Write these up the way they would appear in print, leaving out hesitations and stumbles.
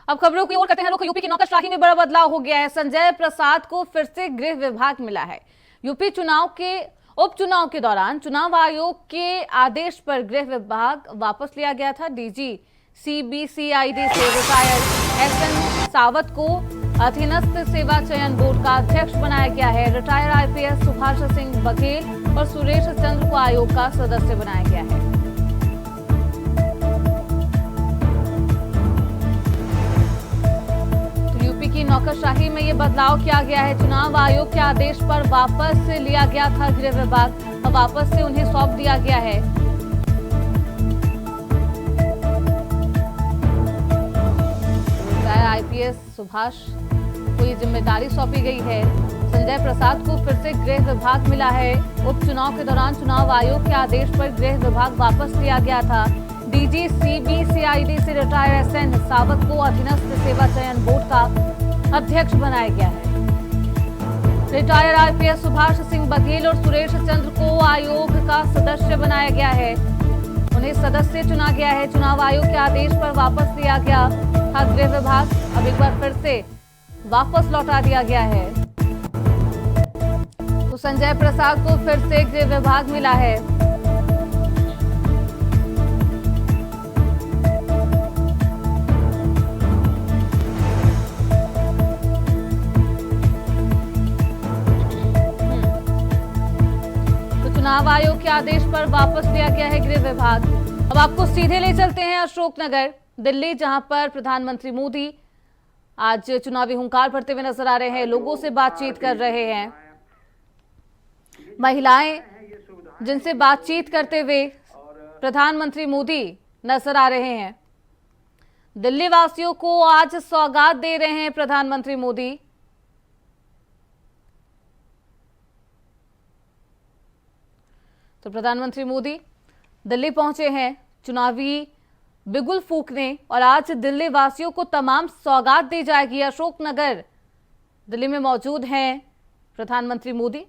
अब खबरों की ओर करते हैं रुख। यूपी की नौकरशाही में बड़ा बदलाव हो गया है। संजय प्रसाद को फिर से गृह विभाग मिला है। यूपी उपचुनाव के दौरान चुनाव आयोग के आदेश पर गृह विभाग वापस लिया गया था। डीजी सीबीसीआईडी से रिटायर्ड एसएन सावत को अधीनस्थ सेवा चयन बोर्ड का अध्यक्ष बनाया गया है। रिटायर्ड आईपीएस सुभाष सिंह बघेल और सुरेश चंद्र को आयोग का सदस्य बनाया गया है। की नौकरशाही में ये बदलाव किया गया है। चुनाव आयोग के आदेश पर वापस लिया गया था गृह विभाग, अब वापस से उन्हें सौंप दिया गया है। आईपीएस सुभाष को ये जिम्मेदारी सौंपी गई है। संजय प्रसाद को फिर से गृह विभाग मिला है। उपचुनाव के दौरान चुनाव आयोग के आदेश पर गृह विभाग वापस लिया गया था। डीजी सीबीसीआईडी से रिटायर्ड एसएन सावत को अधीनस्थ सेवा चयन बोर्ड का अध्यक्ष बनाया गया है। रिटायर्ड आईपीएस सुभाष सिंह बघेल और सुरेश चंद्र को आयोग का सदस्य बनाया गया है। उन्हें सदस्य चुना गया है। चुनाव आयोग के आदेश पर वापस लिया गया था गृह विभाग, अब एक बार फिर से वापस लौटा दिया गया है। तो संजय प्रसाद को फिर से गृह विभाग मिला है। चुनाव आयोग के आदेश पर वापस लिया गया है गृह विभाग। अब आपको सीधे ले चलते हैं अशोकनगर, दिल्ली, जहां पर प्रधानमंत्री मोदी आज चुनावी हुंकार भरते हुए नजर आ रहे हैं। लोगों से बातचीत कर रहे हैं। महिलाएं जिनसे बातचीत करते हुए प्रधानमंत्री मोदी नजर आ रहे हैं। दिल्ली वासियों को आज सौगात दे रहे हैं प्रधानमंत्री मोदी। तो प्रधानमंत्री मोदी दिल्ली पहुंचे हैं चुनावी बिगुल फूंकने, और आज दिल्ली वासियों को तमाम सौगात दी जाएगी। अशोकनगर दिल्ली में मौजूद हैं प्रधानमंत्री मोदी,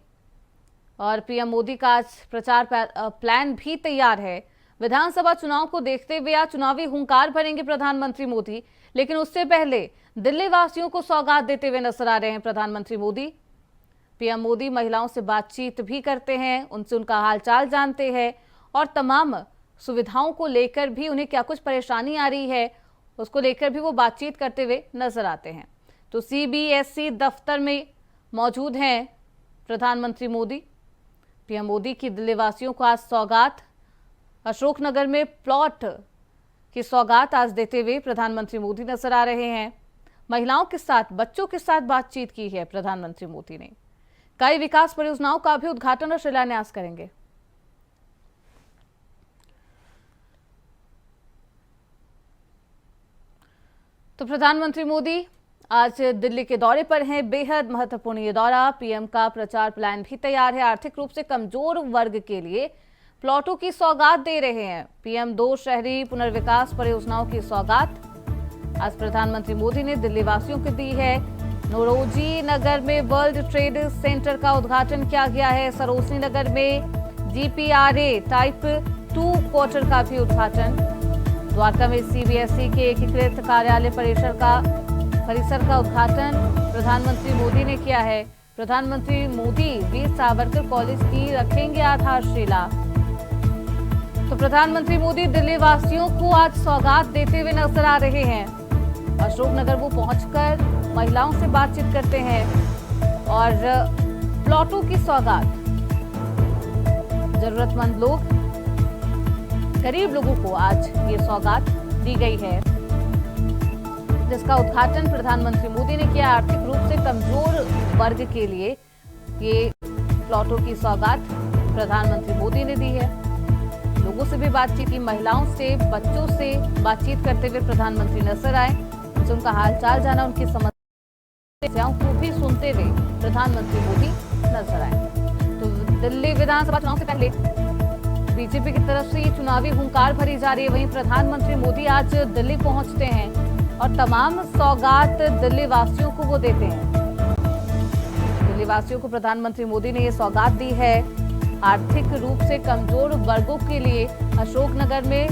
और पीएम मोदी का आज प्रचार प्लान भी तैयार है। विधानसभा चुनाव को देखते हुए आज चुनावी हुंकार भरेंगे प्रधानमंत्री मोदी, लेकिन उससे पहले दिल्ली वासियों को सौगात देते हुए नजर आ रहे हैं प्रधानमंत्री मोदी। पीएम मोदी महिलाओं से बातचीत भी करते हैं, उनसे उनका हालचाल जानते हैं, और तमाम सुविधाओं को लेकर भी उन्हें क्या कुछ परेशानी आ रही है उसको लेकर भी वो बातचीत करते हुए नजर आते हैं। तो सीबीएसई दफ्तर में मौजूद हैं प्रधानमंत्री मोदी। पीएम मोदी की दिल्ली वासियों को आज सौगात, अशोकनगर में प्लॉट की सौगात आज देते हुए प्रधानमंत्री मोदी नजर आ रहे हैं। महिलाओं के साथ, बच्चों के साथ बातचीत की है प्रधानमंत्री मोदी ने। कई विकास परियोजनाओं का भी उद्घाटन और शिलान्यास करेंगे। तो प्रधानमंत्री मोदी आज दिल्ली के दौरे पर हैं। बेहद महत्वपूर्ण ये दौरा। पीएम का प्रचार प्लान भी तैयार है। आर्थिक रूप से कमजोर वर्ग के लिए प्लॉटों की सौगात दे रहे हैं पीएम। 2 शहरी पुनर्विकास परियोजनाओं की सौगात आज प्रधानमंत्री मोदी ने दिल्ली वासियों को दी है। नौरोजी नगर में वर्ल्ड ट्रेड सेंटर का उद्घाटन किया गया है। सरोजनी नगर में जीपीआरए टाइप 2 क्वार्टर का भी उद्घाटन। द्वारका में सीबीएसई के एकीकृत कार्यालय परिसर का उद्घाटन प्रधानमंत्री मोदी ने किया है। प्रधानमंत्री मोदी वीर सावरकर कॉलेज की रखेंगे आधारशिला। तो प्रधानमंत्री मोदी दिल्ली वासियों को आज सौगात देते हुए नजर आ रहे हैं। अशोकनगर वो पहुंचकर महिलाओं से बातचीत करते हैं और प्लॉटों की सौगात, जरूरतमंद लोग, गरीब लोगों को आज ये सौगात दी गई है, जिसका उद्घाटन प्रधानमंत्री मोदी ने किया। आर्थिक रूप से कमजोर वर्ग के लिए ये प्लॉटों की सौगात प्रधानमंत्री मोदी ने दी है। लोगों से भी बातचीत की, महिलाओं से, बच्चों से बातचीत करते हुए प्रधानमंत्री नजर आए, उनसे उनका हालचाल जाना, उनकी समस्याओं को भी सुनते हुए प्रधानमंत्री मोदी नजर आए। तो दिल्ली विधानसभा चुनाव से पहले बीजेपी की तरफ से ये चुनावी हुंकार भरी जा रही है। वहीं प्रधानमंत्री मोदी आज दिल्ली पहुंचते हैं और तमाम सौगात दिल्ली वासियों को वो देते हैं। दिल्ली वासियों को प्रधानमंत्री मोदी ने ये सौगात दी है। आर्थिक रूप से कमजोर वर्गों के लिए अशोकनगर में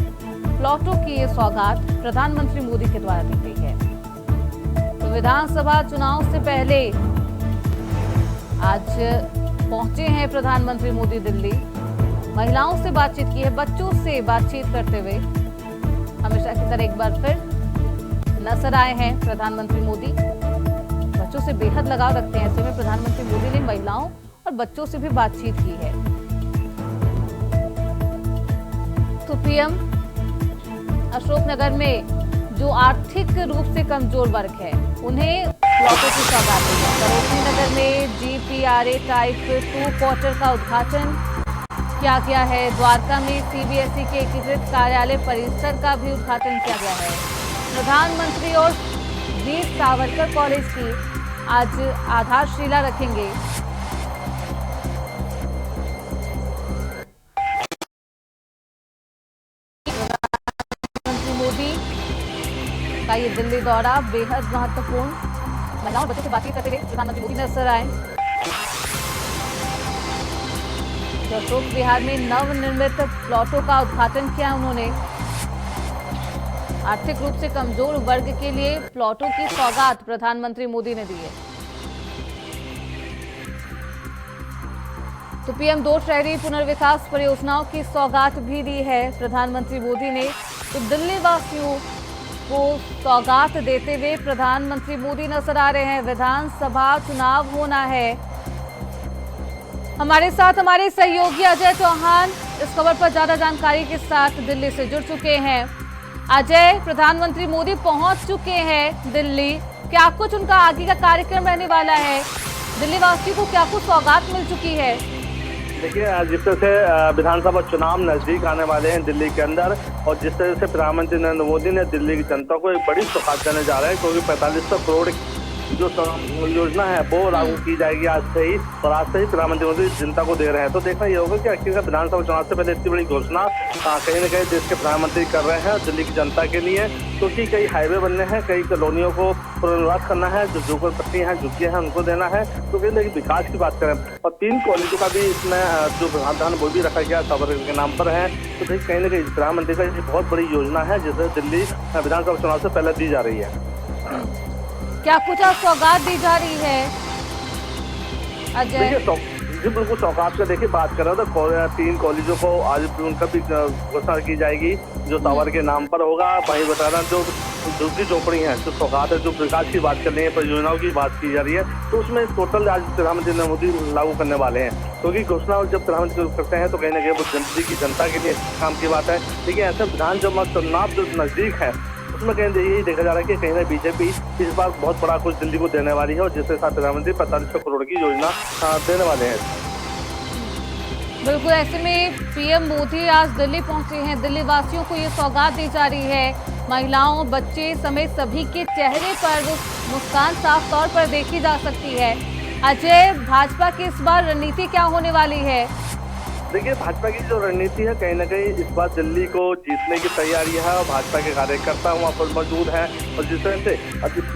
प्लॉटों की ये सौगात प्रधानमंत्री मोदी के द्वारा दी गई है। विधानसभा चुनाव से पहले आज पहुंचे हैं प्रधानमंत्री मोदी दिल्ली। महिलाओं से बातचीत की है, बच्चों से बातचीत करते हुए हमेशा की तरह एक बार फिर नजर आए हैं प्रधानमंत्री मोदी। बच्चों से बेहद लगाव रखते हैं, ऐसे में प्रधानमंत्री मोदी ने महिलाओं और बच्चों से भी बातचीत की है। तो पीएम अशोकनगर में जो आर्थिक रूप से कमजोर वर्ग है उन्हें प्लॉटों की सौगात दी है। सरोजनी नगर में GPRA टाइप 2 क्वार्टर का उद्घाटन किया गया है। द्वारका में CBSE के एकीकृत कार्यालय परिसर का भी उद्घाटन किया गया है। प्रधानमंत्री और वीर सावरकर कॉलेज की आज आधारशिला रखेंगे। का ये दिल्ली दौरा बेहद महत्वपूर्ण। महिलाओं और बच्चों से बातचीत करते हुए प्रधानमंत्री मोदी नजर आए। अशोक विहार में नवनिर्मित प्लॉटों का उद्घाटन किया उन्होंने। आर्थिक रूप से कमजोर वर्ग के लिए प्लॉटों की सौगात प्रधानमंत्री मोदी ने दी है। तो पीएम 2 शहरी पुनर्विकास परियोजनाओं की सौगात भी दी है प्रधानमंत्री मोदी ने। तो दिल्ली वासियों को सौगात देते हुए प्रधानमंत्री मोदी नजर आ रहे हैं। विधानसभा चुनाव होना है। हमारे साथ हमारे सहयोगी अजय चौहान इस खबर पर ज्यादा जानकारी के साथ दिल्ली से जुड़ चुके हैं। अजय, प्रधानमंत्री मोदी पहुंच चुके हैं दिल्ली, क्या कुछ उनका आगे का कार्यक्रम रहने वाला है? दिल्ली वासियों को क्या कुछ सौगात मिल चुकी है? देखिए, जिस तरह से विधानसभा चुनाव नजदीक आने वाले हैं दिल्ली के अंदर, और जिस तरह से प्रधानमंत्री नरेंद्र मोदी ने दिल्ली की जनता को एक बड़ी सौगात देने जा रहे हैं, क्योंकि 4500 करोड़ जो योजना है वो लागू की जाएगी आज से ही, और आज से ही प्रधानमंत्री मोदी जनता को दे रहे हैं। तो देखना ये होगा कि आखिरकार विधानसभा चुनाव से पहले इतनी बड़ी घोषणा कहीं न कहीं देश के प्रधानमंत्री कर रहे हैं दिल्ली की जनता के लिए, क्योंकि कई हाईवे बनने हैं, कई कॉलोनियों को पुनर्वास करना है, जो झोपड़पट्टियां हैं, झुग्गियां हैं, उनको देना है। तो कहीं लेकिन विकास की बात करें, और 3 कॉलेजों का भी इसमें जो प्रावधान वो भी रखा गया सावरकर के नाम पर है। तो कहीं न कहीं प्रधानमंत्री का ये बहुत बड़ी योजना है जिसे दिल्ली विधानसभा चुनाव से पहले दी जा रही है। क्या कुछ सौगात दी जा रही है अजय? देखिए, बिल्कुल सौगात का देखिए बात कर रहा था। 3 कॉलेजों को आज उनका भी घोषणा की जाएगी जो सावर के नाम पर होगा। वही बता रहा जो झुग्गी झोपड़ी है, जो सौगात है, जो विकास की बात कर रही है, परियोजनाओं की बात की जा रही है, तो उसमें टोटल आज प्रधानमंत्री नरेंद्र मोदी लागू करने वाले हैं। क्योंकि घोषणा जब प्रधानमंत्री करते हैं तो कहीं ना कहीं वो दिल्ली की जनता के लिए काम की बात है। लेकिन ऐसे विधानसभा चुनाव जो नजदीक है उसमें कहीं यही देखा जा रहा है कि कहीं ना बीजेपी इस बार बहुत बड़ा कुछ दिल्ली को देने वाली है, और जिसके साथ प्रधानमंत्री 4500 करोड़ की योजना देने वाले हैं। बिल्कुल, ऐसे में पीएम मोदी आज दिल्ली पहुंचे हैं। दिल्ली वासियों को ये सौगात दी जा रही है। महिलाओं, बच्चे समेत सभी के चेहरे पर मुस्कान साफ तौर पर देखी जा सकती है। अजय, भाजपा की इस बार रणनीति क्या होने वाली है? देखिए, भाजपा की जो रणनीति है कहीं ना कहीं इस बार दिल्ली को जीतने की तैयारी है, और भाजपा के कार्यकर्ता वहाँ पर मौजूद हैं। और जिस तरह से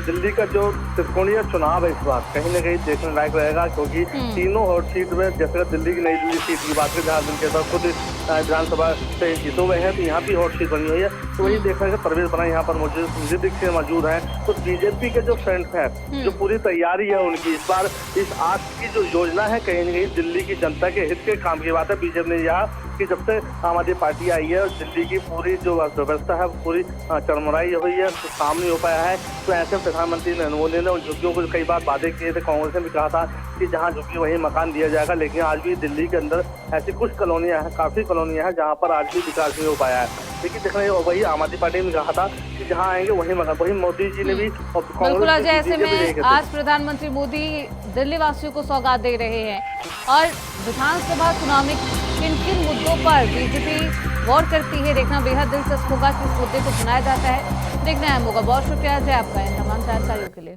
दिल्ली का जो त्रिकोणीय चुनाव है इस बार कहीं ना कहीं देखने लायक रहेगा, क्योंकि तीनों हॉट सीट में, जैसे दिल्ली की नई दिल्ली सीट की बात करें जहाँ जिनके साथ खुद विधानसभा से जीते हुए हैं, तो यहाँ भी हॉट सीट बनी हुई है। तो वही देखने का परवेज बना यहाँ पर मौजूद है। तो बीजेपी के जो फ्रंट है, जो पूरी तैयारी है उनकी इस बार इस आज की जो योजना है कहीं ना कहीं दिल्ली की जनता के हित के काम की बात है। बीजेपी ने यह कि जब से आम आदमी पार्टी आई है और दिल्ली की पूरी जो व्यवस्था है पूरी चरमराई हुई है, तो काम नहीं हो पाया है। तो ऐसे प्रधानमंत्री नरेंद्र मोदी ने उन झुग्गियों को कई बार वादे किए थे। कांग्रेस ने भी कहा था कि जहां झुग्गी वहीं मकान दिया जाएगा, लेकिन आज भी दिल्ली के अंदर ऐसी कुछ कॉलोनियां हैं, काफी कॉलोनियां हैं जहाँ पर आज भी विकास नहीं हो पाया है। लेकिन देखना वही आम आदमी पार्टी ने कहा था कि जहाँ आएंगे वहीं मकान, वही मोदी जी ने भी। बिल्कुल अजय, ऐसे में आज प्रधानमंत्री मोदी दिल्ली वासियों को सौगात दे रहे हैं, और विधानसभा चुनाव में किन किन मुद्दों पर बीजेपी गौर करती है देखना बेहद दिलचस्प होगा। किस मुद्दे को सुनाया जाता है, देखना अहम होगा। बहुत शुक्रिया अजय आपका इन तमाम जानकारियों के लिए।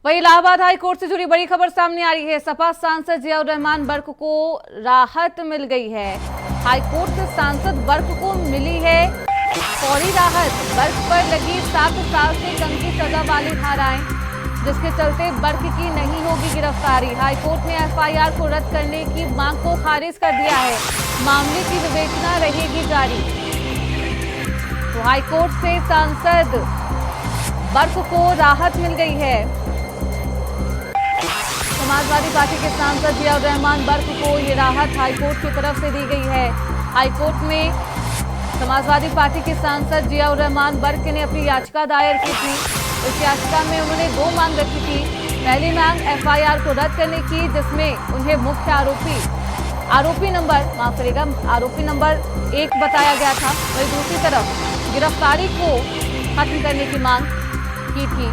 वहीं इलाहाबाद हाई कोर्ट से जुड़ी बड़ी खबर सामने आ रही है। सपा सांसद जियाउर रहमान बर्क को राहत मिल गई है। हाई कोर्ट से सांसद बर्क को मिली है फौरी राहत। बर्क पर लगी 7 साल से कम की सजा वाली धाराएं, जिसके चलते बर्क की नहीं होगी गिरफ्तारी। हाईकोर्ट ने एफआईआर को रद्द करने की मांग को खारिज कर दिया है। मामले की विवेचना रहेगी जारी। तो हाईकोर्ट से सांसद बर्क को राहत मिल गई है। समाजवादी पार्टी के सांसद जियाउर रहमान बर्क को ये राहत हाईकोर्ट की तरफ से दी गई है। हाईकोर्ट में समाजवादी पार्टी के सांसद जियाउर रहमान बर्क ने अपनी याचिका दायर की थी। इस याचिका में उन्होंने 2 मांग रखी थी। पहली मांग एफआईआर को रद्द करने की, जिसमें उन्हें मुख्य आरोपी नंबर 1 बताया गया था। वहीं दूसरी तरफ गिरफ्तारी को खत्म करने की मांग की थी।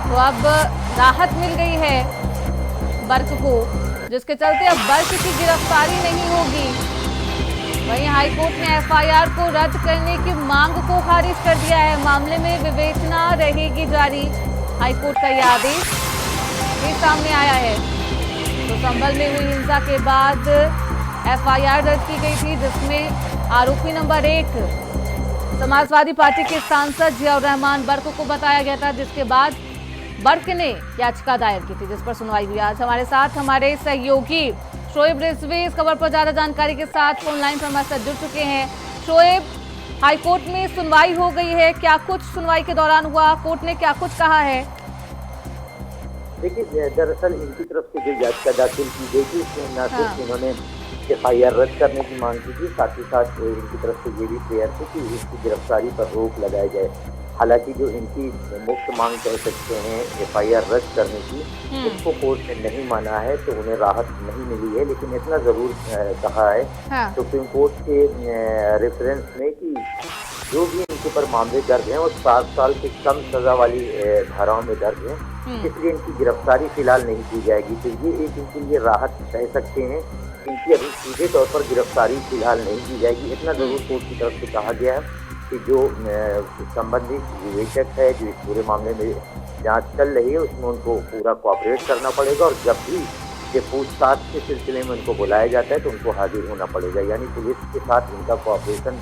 तो अब राहत मिल गई है बर्क को, जिसके चलते अब बर्क की गिरफ्तारी नहीं होगी। वहीं हाईकोर्ट ने एफआईआर को रद्द करने की मांग को खारिज कर दिया है। मामले में विवेचना रहेगी जारी। हाईकोर्ट का यह आदेश भी सामने आया है। तो संभल में हुई हिंसा के बाद एफआईआर दर्ज की गई थी, जिसमें आरोपी नंबर 1 समाजवादी पार्टी के सांसद जियाउर रहमान बर्क को बताया गया था, जिसके बाद बर्क ने याचिका दायर की थी, जिस पर सुनवाई हुई। आज हमारे साथ हमारे सहयोगी शोएब रिजवी इस खबर पर ज्यादा जानकारी के साथ फोन लाइन पर हमारे साथ जुड़ चुके हैं। शोएब, हाईकोर्ट में सुनवाई हो गई है, क्या कुछ सुनवाई के दौरान हुआ, कोर्ट ने क्या कुछ कहा है? देखिए, दरअसल इनकी तरफ से जो याचिका दाखिल की गई थी, उसमें न सिर्फ इन्होंने एफआईआर रद्द करने की मांग की थी, साथ ही साथ इनकी तरफ से ये भी क्लियर थी कि इसकी गिरफ्तारी पर रोक लगाई जाए। हालांकि जो इनकी मुख्य मांग कह सकते हैं एफआईआर रद्द करने की, उसको कोर्ट ने नहीं माना है, तो उन्हें राहत नहीं मिली है। लेकिन इतना जरूर कहा है सुप्रीम कोर्ट के रेफरेंस में कि जो भी इनके ऊपर मामले दर्ज हैं वो 7 साल से कम सजा वाली धाराओं में दर्ज हैं, इसलिए इनकी गिरफ्तारी फिलहाल नहीं की जाएगी। तो ये एक इनके लिए राहत कह सकते हैं। इनकी अभी सीधे तौर पर गिरफ्तारी फिलहाल नहीं की जाएगी। इतना जरूर कोर्ट की तरफ से कहा गया है कि जो संबंधित विवेचक है, जो इस पूरे मामले में जांच चल रही है, उसमें उनको पूरा कोऑपरेट करना पड़ेगा और जब भी ये पूछताछ के सिलसिले में उनको बुलाया जाता है तो उनको हाजिर होना पड़ेगा। यानी पुलिस के साथ इनका कोऑपरेशन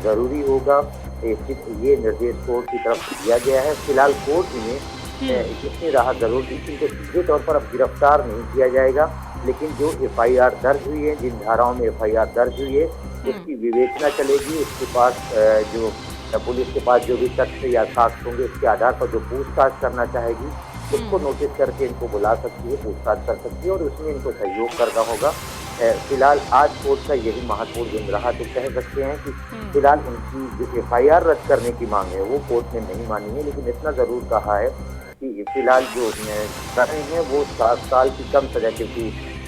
जरूरी होगा। ये निर्देश कोर्ट की तरफ से दिया गया है। फिलहाल कोर्ट ने इतनी राहत जरूर दी कि इनको सीधे तौर पर अब गिरफ्तार नहीं किया जाएगा, लेकिन जो एफआईआर दर्ज हुई है, जिन धाराओं में एफआईआर दर्ज हुई है, उसकी विवेचना चलेगी। उसके पास जो पुलिस के पास जो भी तथ्य या साक्ष्य होंगे, उसके आधार पर जो पूछताछ करना चाहेगी उसको नोटिस करके इनको बुला सकती है, पूछताछ कर सकती है और उसमें इनको सहयोग करना होगा। फिलहाल आज कोर्ट का यही महत्वपूर्ण दिन रहा। तो कह सकते हैं कि फिलहाल उनकी जो एफआईआर रद्द करने की मांग है वो कोर्ट ने नहीं मानी है, लेकिन इतना जरूर कहा है कि फिलहाल जो कर रहे हैं वो 7 साल की कम सजा, क्योंकि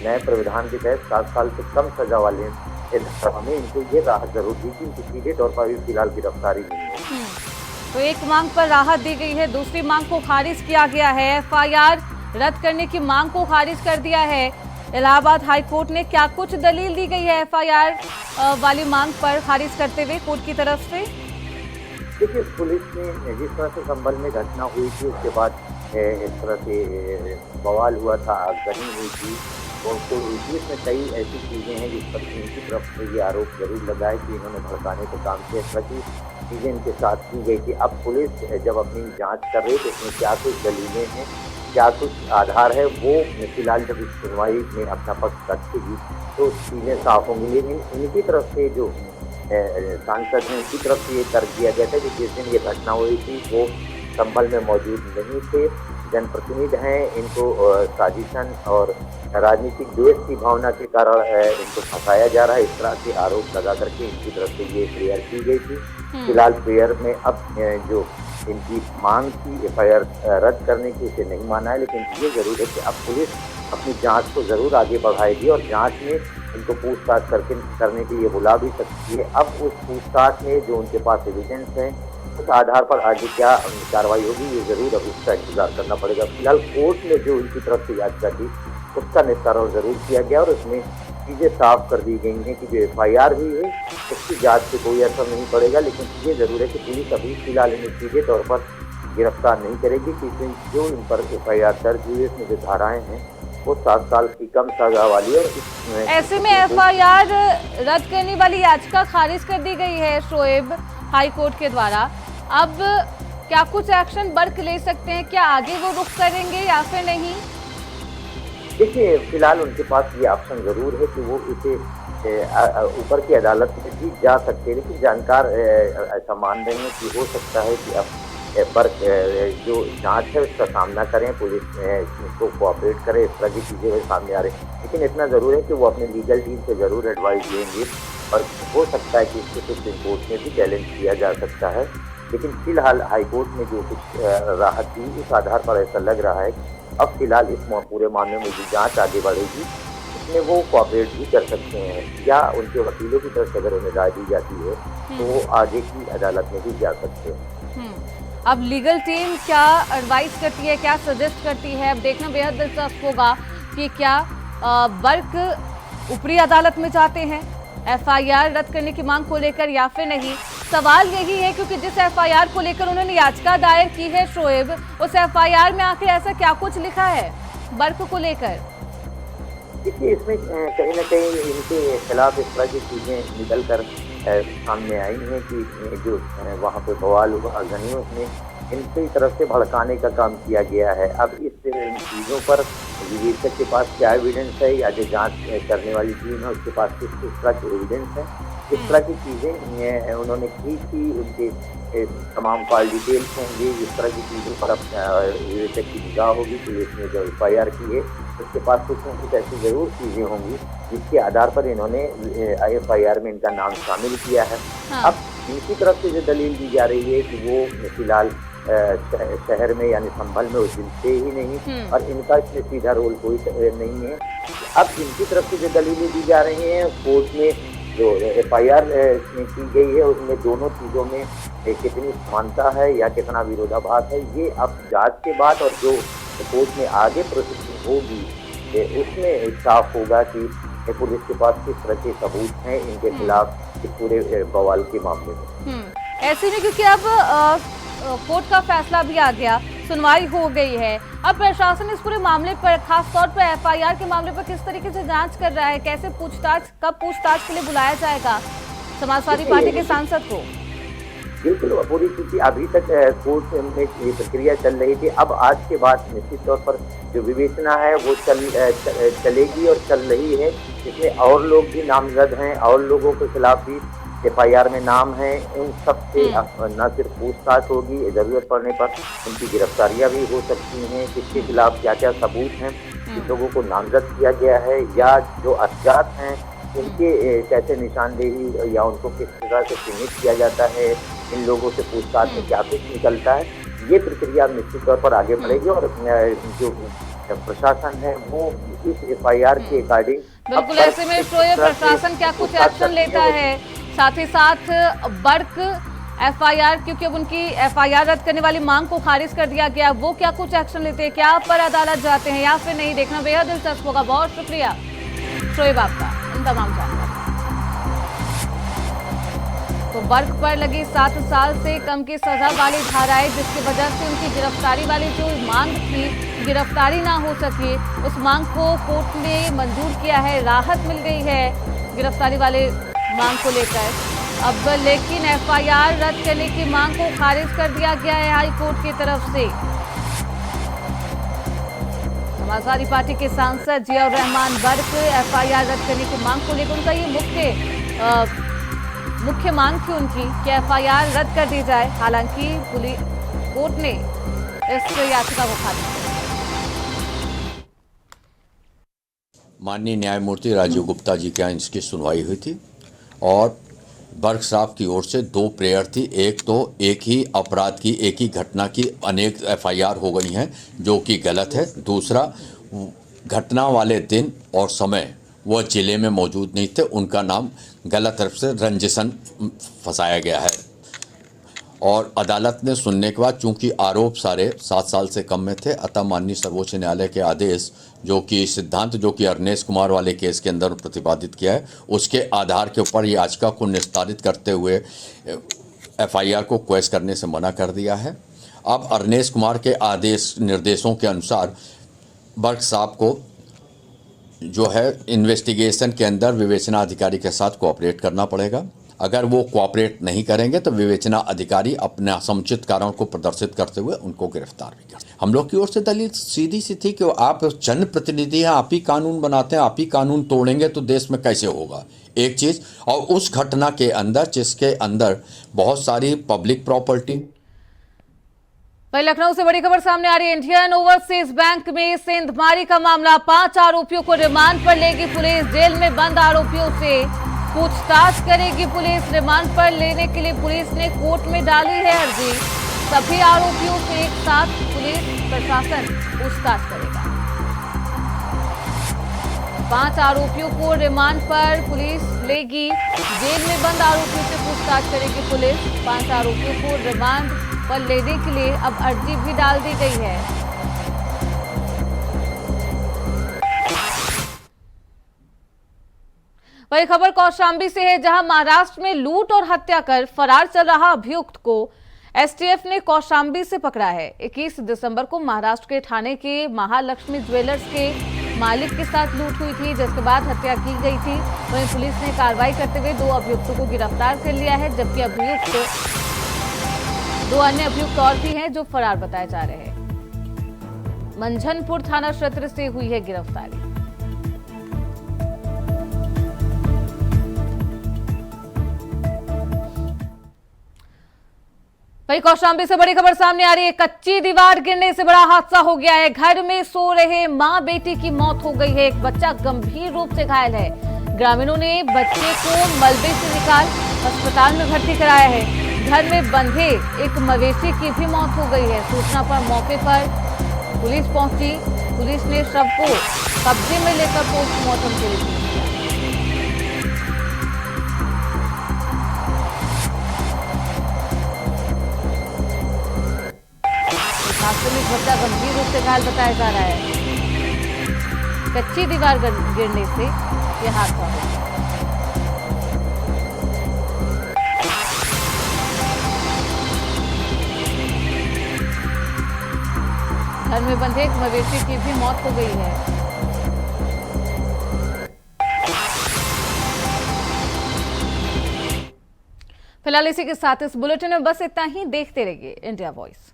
नए प्रावधान के तहत 7 साल से कम सजा वाले हमें इनको ये राहत जरूर दी कि इनकी सीधे तौर पर भी फिलहाल गिरफ्तारी नहीं है। तो एक मांग पर राहत दी गई है, दूसरी मांग को खारिज किया गया है। एफआईआर रद्द करने की मांग को खारिज कर दिया है इलाहाबाद हाई कोर्ट ने। क्या कुछ दलील दी गई है एफआईआर वाली मांग पर खारिज करते हुए कोर्ट की तरफ से? देखिए, पुलिस ने जिस तरह से संभल में घटना हुई थी, उसके बाद इस तरह से बवाल हुआ था, आगजनी हुई थी और इसमें कई ऐसी चीज़ें हैं जिस पर इनकी तरफ से ये आरोप जरूर लगा है कि इन्होंने भड़काने का काम किया, इस तरह की चीज़ें इनके साथ की गई थी। अब पुलिस जब अपनी जांच कर रही है तो उसमें क्या कुछ दलीलें हैं, क्या कुछ आधार है, वो फिलहाल जब इस सुनवाई में अपना पक्ष रखेगी तो चीज़ें साफ होंगी। लेकिन इनकी तरफ से जो सांसद हैं, उनकी तरफ से ये तर्क दिया गया था कि जिस दिन ये घटना हुई थी वो संभल में मौजूद नहीं थे, जनप्रतिनिधि हैं, इनको साजिशन और राजनीतिक द्वेष की भावना के कारण इनको फंसाया जा रहा है, इस तरह के आरोप लगा करके इनकी तरफ से ये प्रेयर की गई थी। फिलहाल प्रेयर में अब जो इनकी मांग थी एफआईआर रद्द करने की, उसे नहीं माना है, लेकिन ये जरूर है कि अब पुलिस अपनी जांच को जरूर आगे बढ़ाएगी और जांच में इनको पूछताछ करने के लिए बुला भी सकती है। अब उस पूछताछ में जो उनके पास एविडेंस है, उस आधार पर आगे क्या कार्रवाई होगी, ये जरूर अब उसका इंतजार करना पड़ेगा। फिलहाल कोर्ट ने जो इनकी तरफ से याचिका थी उसका निस्तारण जरूर किया गया और उसमें चीज़ें साफ कर दी गई हैं कि जो एफआईआर हुई है उसकी जांच से कोई असर नहीं पड़ेगा। लेकिन ये जरूर है कि पुलिस अभी फिलहाल इन्हें सीधे तौर पर गिरफ्तार नहीं करेगी, क्योंकि जो इन पर एफआईआर दर्ज हुई है उसमें जो धाराएं हैं वो 7 साल की कम सजा वाली है। और ऐसे में एफआईआर रद्द करने वाली याचिका खारिज कर दी गई है शोएब हाई कोर्ट के द्वारा। अब क्या कुछ एक्शन बर्क ले सकते हैं, क्या आगे वो रुख करेंगे या फिर नहीं? देखिए, फिलहाल उनके पास ये ऑप्शन जरूर है कि वो इसे ऊपर की अदालत में भी जा सकते हैं, लेकिन जानकार ऐसा मान रहे हैं कि हो सकता है कि अब बर्क जो जांच है उसका सामना करें, पुलिस को कोऑपरेट करे, इस तरह की चीज़ें वो सामने आ रही हैं। लेकिन इतना ज़रूर है कि वो अपने लीगल टीम से ज़रूर एडवाइस लेंगे और हो सकता है कि इसको सुप्रीम कोर्ट में भी चैलेंज किया जा सकता है। लेकिन फिलहाल हाईकोर्ट में जो कुछ राहत दी, उस आधार पर ऐसा लग रहा है कि अब फिलहाल इस पूरे मामले में जो जाँच आगे बढ़ेगी उसमें वो कोऑपरेट भी कर सकते हैं, या उनके वकीलों की तरफ से अगर उन्हें राय दी जाती है तो वो आगे की अदालत में भी जा सकते हैं। अब लीगल टीम क्या एडवाइस करती है, क्या सजेस्ट करती है, अब देखना बेहद दिलचस्प होगा कि क्या बर्क ऊपरी अदालत में जाते हैं एफआईआर रद्द करने की मांग को लेकर या फिर नहीं। सवाल यही है क्योंकि जिस एफआईआर को लेकर उन्होंने याचिका दायर की है शोएब, उस एफआईआर में आखिर ऐसा क्या कुछ लिखा है बर्क को लेकर? देखिए, इसमें कहीं ना कहीं इनके खिलाफ इस तरह की चीज़ें निकल कर सामने आई हैं कि जो वहाँ पे बवाल हुआ गनियों में इनकी तरफ से भड़काने का काम किया गया है। अब इस चीज़ों पर विवेचक के पास क्या एविडेंस है, या जो जांच करने वाली टीम है उसके पास किस तरह के एविडेंस है, इस तरह की चीज़ें उन्होंने की थी। उनके तमाम कॉल डिटेल्स होंगे, इस तरह की चीज़ों पर अब विवेचक की निगाह होगी। पुलिस ने जो एफआईआर की है उसके पास कुछ न कुछ ऐसी ज़रूर चीज़ें होंगी जिसके आधार पर इन्होंने एफआईआर में इनका नाम शामिल किया है। हाँ। अब इनकी तरफ से जो दलील दी जा रही है कि वो फिलहाल शहर में यानी संभल में उस दिन थे ही नहीं और इनका इसमें सीधा रोल कोई नहीं है। अब इनकी तरफ से जो दलीलें दी जा रही हैं, कोर्ट में जो एफआईआर की गई है उसमें दोनों चीज़ों में कितनी समानता है या कितना विरोधाभास है, ये अब जांच के बाद और जो कोर्ट में आगे प्रोसीडिंग होगी उसमें साफ होगा कि पुलिस के पास किस तरह के सबूत हैं इनके खिलाफ इस पूरे बवाल के मामले में। ऐसे में क्योंकि अब कोर्ट का फैसला भी आ गया, सुनवाई हो गई है, अब प्रशासन इस पूरे मामले पर खास तौर पर एफआईआर के मामले पर किस तरीके से जांच कर रहा है, कैसे पूछताछ, कब पूछताछ के लिए बुलाया जाएगा समाजवादी पार्टी के सांसद को? बिल्कुल, पूरी चीज़ अभी तक कोर्ट में ये प्रक्रिया चल रही थी। अब आज के बाद निश्चित तौर पर जो विवेचना है वो चलेगी और चल रही है। इसमें और लोग भी नामजद हैं और लोगों के खिलाफ भी एफआईआर में नाम है। उन सब से न सिर्फ पूछताछ होगी, ज़रूरत पड़ने पर उनकी गिरफ्तारियां भी हो सकती हैं, किसके खिलाफ क्या क्या सबूत हैं, किन लोगों को नामजद किया गया है, या जो अज्ञात हैं उनके कैसे निशानदेही या उनको किस तरह से चिन्हित किया जाता है, इन लोगों से पूछताछ में क्या कुछ निकलता है, ये प्रक्रिया निश्चित तौर पर आगे बढ़ेगी। और जो प्रशासन है वो इस एफआईआर के अकॉर्डिंग बिल्कुल ऐसे में शोएब प्रशासन क्या कुछ एक्शन लेता है, साथ ही साथ बर्क एफआईआर, क्योंकि अब उनकी एफआईआर रद्द करने वाली मांग को खारिज कर दिया गया, वो क्या कुछ एक्शन लेते हैं, क्या पर अदालत जाते हैं या फिर नहीं, देखना बेहद दिलचस्प होगा। बहुत शुक्रिया शोएब आपका इन तमाम जानकारी। तो बर्क पर लगी 7 साल से कम की सजा वाली धाराएं, जिसकी वजह से उनकी गिरफ्तारी वाली जो मांग थी, गिरफ्तारी ना हो सके, उस मांग को कोर्ट ने मंजूर किया है, राहत मिल गई है गिरफ्तारी वाले मांग को लेकर। अब लेकिन एफआईआर रद्द करने की मांग को खारिज कर दिया गया है हाई कोर्ट की तरफ से। समाजवादी पार्टी के सांसद जियाउर रहमान बर्क एफआईआर रद्द करने की मांग को लेकर उनका ये मुख्य मांग थी उनकी कि एफआईआर रद्द कर दी जाए। हालांकि कोर्ट ने इस याचिका को खारिज कर दिया। माननीय न्यायमूर्ति राजीव गुप्ता जी के यहाँ इसकी सुनवाई हुई थी और बर्क साहब की ओर से 2 प्रेयर थी। एक तो एक ही अपराध की, एक ही घटना की अनेक एफआईआर हो गई हैं जो कि गलत है। दूसरा, घटना वाले दिन और समय वह जिले में मौजूद नहीं थे, उनका नाम गलत तरफ से रंजिशन फंसाया गया है। और अदालत ने सुनने के बाद चूंकि आरोप सारे 7 साल से कम में थे, अतः माननीय सर्वोच्च न्यायालय के आदेश जो कि सिद्धांत जो कि अरनेश कुमार वाले केस के अंदर प्रतिपादित किया है, उसके आधार के ऊपर याचिका को निस्तारित करते हुए एफआईआर को क्वेश करने से मना कर दिया है। अब अरनेश कुमार के आदेश निर्देशों के अनुसार बर्क साहब को जो है इन्वेस्टिगेशन के अंदर विवेचना अधिकारी के साथ कोऑपरेट करना पड़ेगा। अगर वो कोऑपरेट नहीं करेंगे तो विवेचना अधिकारी अपना समुचित कारण को प्रदर्शित करते हुए उनको गिरफ्तार भी कर। हम लोग की ओर से दलील सीधी सी थी कि आप जनप्रतिनिधि हैं, आप ही कानून बनाते हैं, आप ही कानून तोड़ेंगे तो देश में कैसे होगा, एक चीज़। और उस घटना के अंदर जिसके अंदर बहुत सारी पब्लिक प्रॉपर्टी वहीं लखनऊ से बड़ी खबर सामने आ रही है। इंडियन ओवरसीज बैंक में सेंधमारी का मामला, 5 आरोपियों को रिमांड पर लेगी पुलिस। जेल में बंद आरोपियों से पूछताछ करेगी पुलिस। रिमांड पर लेने के लिए पुलिस ने कोर्ट में डाली है अर्जी। सभी आरोपियों से एक साथ पुलिस प्रशासन पूछताछ करेगा। 5 आरोपियों को रिमांड पर पुलिस लेगी। जेल में बंद आरोपियों से पूछताछ करेगी पुलिस। 5 आरोपियों को रिमांड पर लेने के लिए अब अर्जी भी डाल दी गई है। वही खबर कौशाम्बी से है, जहां महाराष्ट्र में लूट और हत्या कर फरार चल रहा अभियुक्त को एसटीएफ ने कौशाम्बी से पकड़ा है। 21 दिसंबर को महाराष्ट्र के ठाणे के महालक्ष्मी ज्वेलर्स के मालिक के साथ लूट हुई थी, जिसके बाद हत्या की गई थी। वहीं पुलिस ने कार्रवाई करते हुए 2 अभियुक्तों को गिरफ्तार कर लिया है, जबकि 2 अन्य अभियुक्त और भी हैं जो फरार बताए जा रहे हैं। मंझनपुर थाना क्षेत्र से हुई है गिरफ्तारी। वहीं कौशाम्बी से बड़ी खबर सामने आ रही है। कच्ची दीवार गिरने से बड़ा हादसा हो गया है। घर में सो रहे मां बेटी की मौत हो गई है। एक बच्चा गंभीर रूप से घायल है। ग्रामीणों ने बच्चे को मलबे से निकाल अस्पताल में भर्ती कराया है। घर में बंधे एक मवेशी की भी मौत हो गई है। सूचना पर मौके पर पुलिस पहुंची। पुलिस ने शव को कब्जे में लेकर पोस्टमार्टम के लिए भेज दिया। हादसे में बच्चा गंभीर रूप से घायल बताया जा रहा है। कच्ची दीवार गिरने से यह हादसा हो गया। घर में बंधे एक मवेशी की भी मौत हो गई है। फिलहाल इसी के साथ इस बुलेटिन में बस इतना ही। देखते रहिए इंडिया वॉइस।